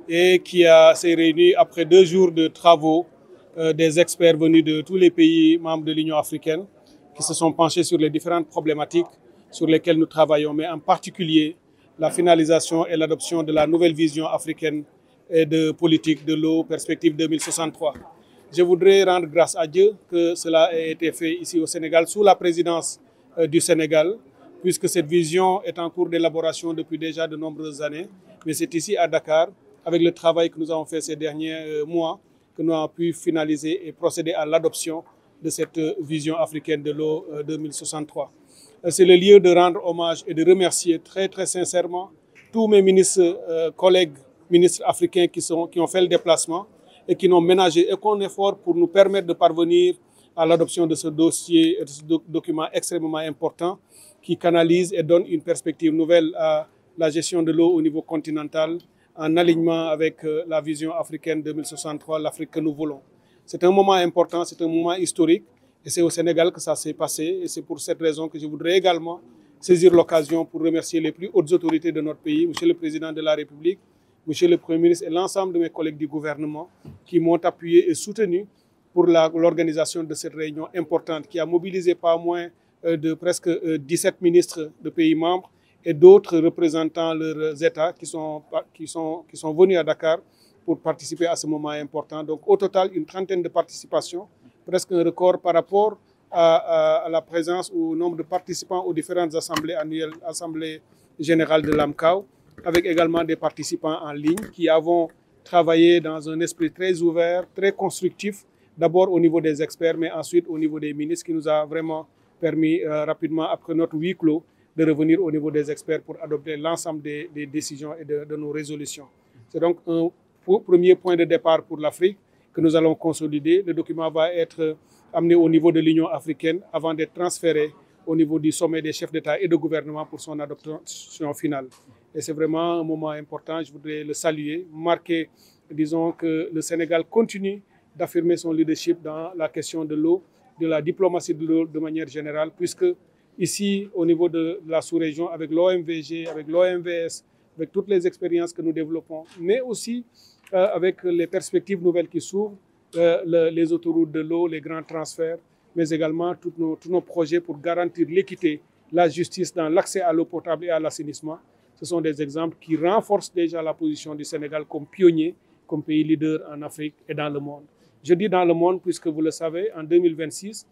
et qui s'est réuni après 2 jours de travaux des experts venus de tous les pays membres de l'Union africaine qui se sont penchés sur les différentes problématiques sur lesquelles nous travaillons, mais en particulier la finalisation et l'adoption de la nouvelle vision africaine et de politique de l'eau, perspective 2063. Je voudrais rendre grâce à Dieu que cela ait été fait ici au Sénégal, sous la présidence du Sénégal, puisque cette vision est en cours d'élaboration depuis déjà de nombreuses années. Mais c'est ici à Dakar, avec le travail que nous avons fait ces derniers mois, que nous avons pu finaliser et procéder à l'adoption de cette vision africaine de l'eau 2063. C'est le lieu de rendre hommage et de remercier très très sincèrement tous mes ministres, collègues ministres africains qui ont fait le déplacement et qui n'ont ménagé aucun effort pour nous permettre de parvenir à l'adoption de ce dossier, de ce document extrêmement important qui canalise et donne une perspective nouvelle à la gestion de l'eau au niveau continental en alignement avec la vision africaine 2063, l'Afrique que nous voulons. C'est un moment important, c'est un moment historique et c'est au Sénégal que ça s'est passé et c'est pour cette raison que je voudrais également saisir l'occasion pour remercier les plus hautes autorités de notre pays, Monsieur le Président de la République, Monsieur le Premier ministre et l'ensemble de mes collègues du gouvernement qui m'ont appuyé et soutenu pour l'organisation de cette réunion importante qui a mobilisé pas moins de presque 17 ministres de pays membres et d'autres représentant leurs États qui sont venus à Dakar pour participer à ce moment important. Donc au total, une trentaine de participations, presque un record par rapport à la présence ou au nombre de participants aux différentes assemblées annuelles, assemblées générales de l'AMCAO, avec également des participants en ligne qui avons travaillé dans un esprit très ouvert, très constructif, d'abord au niveau des experts, mais ensuite au niveau des ministres, qui nous a vraiment permis rapidement, après notre huis clos, de revenir au niveau des experts pour adopter l'ensemble des décisions et de nos résolutions. C'est donc un premier point de départ pour l'Afrique que nous allons consolider. Le document va être amené au niveau de l'Union africaine avant d'être transféré au niveau du sommet des chefs d'État et de gouvernement pour son adoption finale. Et c'est vraiment un moment important, je voudrais le saluer, marquer, disons, que le Sénégal continue d'affirmer son leadership dans la question de l'eau, de la diplomatie de l'eau de manière générale, puisque ici, au niveau de la sous-région, avec l'OMVG, avec l'OMVS, avec toutes les expériences que nous développons, mais aussi avec les perspectives nouvelles qui s'ouvrent, les autoroutes de l'eau, les grands transferts, mais également tous nos projets pour garantir l'équité, la justice dans l'accès à l'eau potable et à l'assainissement. Ce sont des exemples qui renforcent déjà la position du Sénégal comme pionnier, comme pays leader en Afrique et dans le monde. Je dis dans le monde puisque vous le savez, en 2026,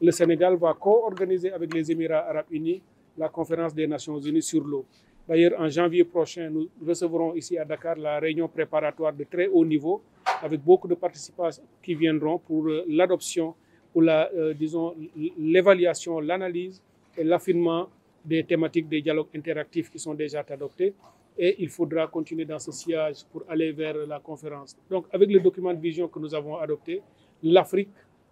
le Sénégal va co-organiser avec les Émirats arabes unis la conférence des Nations unies sur l'eau. D'ailleurs, en janvier prochain, nous recevrons ici à Dakar la réunion préparatoire de très haut niveau avec beaucoup de participants qui viendront pour l'adoption ou disons, l'évaluation, l'analyse et l'affinement des thématiques des dialogues interactifs qui sont déjà adoptés. Et il faudra continuer dans ce sillage pour aller vers la conférence. Donc, avec le document de vision que nous avons adopté, l'Afrique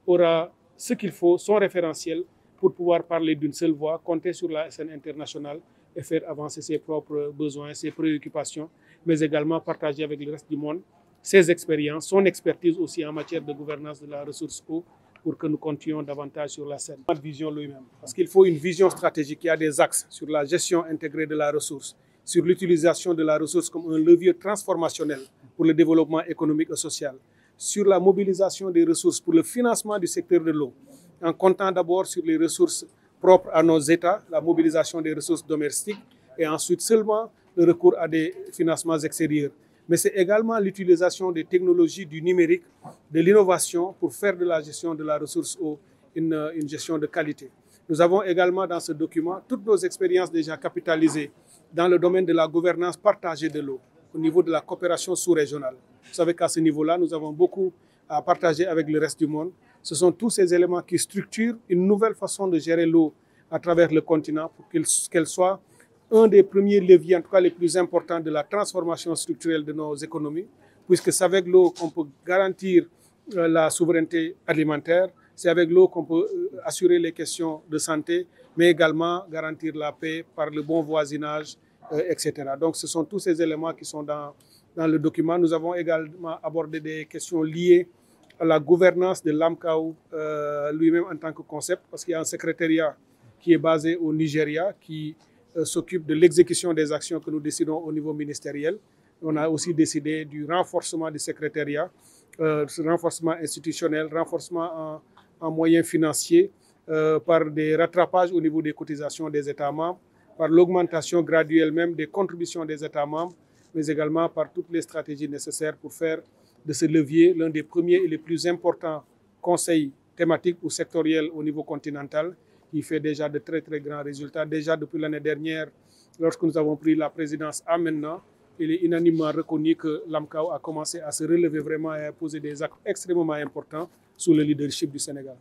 aura ce qu'il faut, son référentiel, pour pouvoir parler d'une seule voix, compter sur la scène internationale et faire avancer ses propres besoins, ses préoccupations, mais également partager avec le reste du monde ses expériences, son expertise aussi en matière de gouvernance de la ressource eau, pour que nous continuions davantage sur la scène. Notre vision lui-même, parce qu'il faut une vision stratégique qui a des axes sur la gestion intégrée de la ressource, sur l'utilisation de la ressource comme un levier transformationnel pour le développement économique et social, sur la mobilisation des ressources pour le financement du secteur de l'eau, en comptant d'abord sur les ressources propres à nos États, la mobilisation des ressources domestiques, et ensuite seulement le recours à des financements extérieurs. Mais c'est également l'utilisation des technologies du numérique, de l'innovation pour faire de la gestion de la ressource eau une gestion de qualité. Nous avons également dans ce document toutes nos expériences déjà capitalisées dans le domaine de la gouvernance partagée de l'eau, au niveau de la coopération sous-régionale. Vous savez qu'à ce niveau-là, nous avons beaucoup à partager avec le reste du monde. Ce sont tous ces éléments qui structurent une nouvelle façon de gérer l'eau à travers le continent pour qu'elle soit un des premiers leviers, en tout cas les plus importants de la transformation structurelle de nos économies, puisque c'est avec l'eau qu'on peut garantir la souveraineté alimentaire, c'est avec l'eau qu'on peut assurer les questions de santé, mais également garantir la paix par le bon voisinage, etc. Donc ce sont tous ces éléments qui sont dans le document. Nous avons également abordé des questions liées à la gouvernance de l'AMCAO lui-même en tant que concept, parce qu'il y a un secrétariat qui est basé au Nigeria, qui s'occupe de l'exécution des actions que nous décidons au niveau ministériel. On a aussi décidé du renforcement du secrétariat, renforcement institutionnel, renforcement en moyens financiers, par des rattrapages au niveau des cotisations des États membres, par l'augmentation graduelle même des contributions des États membres, mais également par toutes les stratégies nécessaires pour faire de ce levier l'un des premiers et les plus importants conseils thématiques ou sectoriels au niveau continental, qui fait déjà de très très grands résultats. Déjà depuis l'année dernière, lorsque nous avons pris la présidence à maintenant, il est unanimement reconnu que l'AMCAO a commencé à se relever vraiment et à poser des actes extrêmement importants sous le leadership du Sénégal.